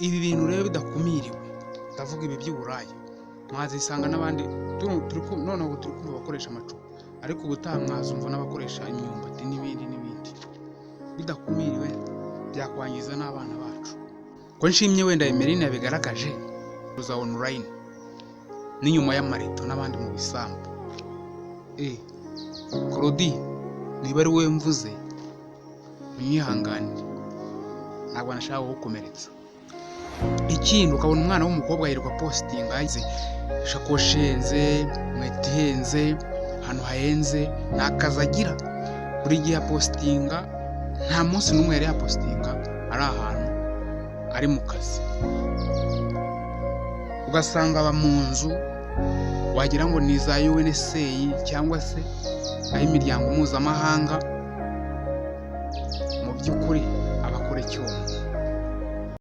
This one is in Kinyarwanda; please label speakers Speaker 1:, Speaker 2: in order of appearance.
Speaker 1: ibi bintu rero bidakumiriwe, ndavuga ibi by'uburaya, mwazisanga n'abandi noneho turi kumva bakoresha amacupa, ariko ubutaha mwazumva n'abakoresha imyumbati n'ibindi bidakumiriwe, byakwangiza n'abana bacu. Ko nshimye wenda Emeline yabigaragaje uza online n'inyuma y'amarido n'abandi mu bisambu. Claudie, niba ari wowe mvuze unyihanganire, ntabwo nashaka kugukomeretsa. Ikindi ukabona umwana w'umukobwa yirirwa postinga yagize ishakoshi ihenze, inkweto ihenze, ahantu hahenze, nta kazi agira, buri gihe apostinga, nta munsi n'umwe yari yapostinga ari ahantu ari mu kazi. Ugasanga aba mu nzu wagira ngo ni za UNSA cyangwa se ay'imiryango mpuzamahanga, mu by'ukuri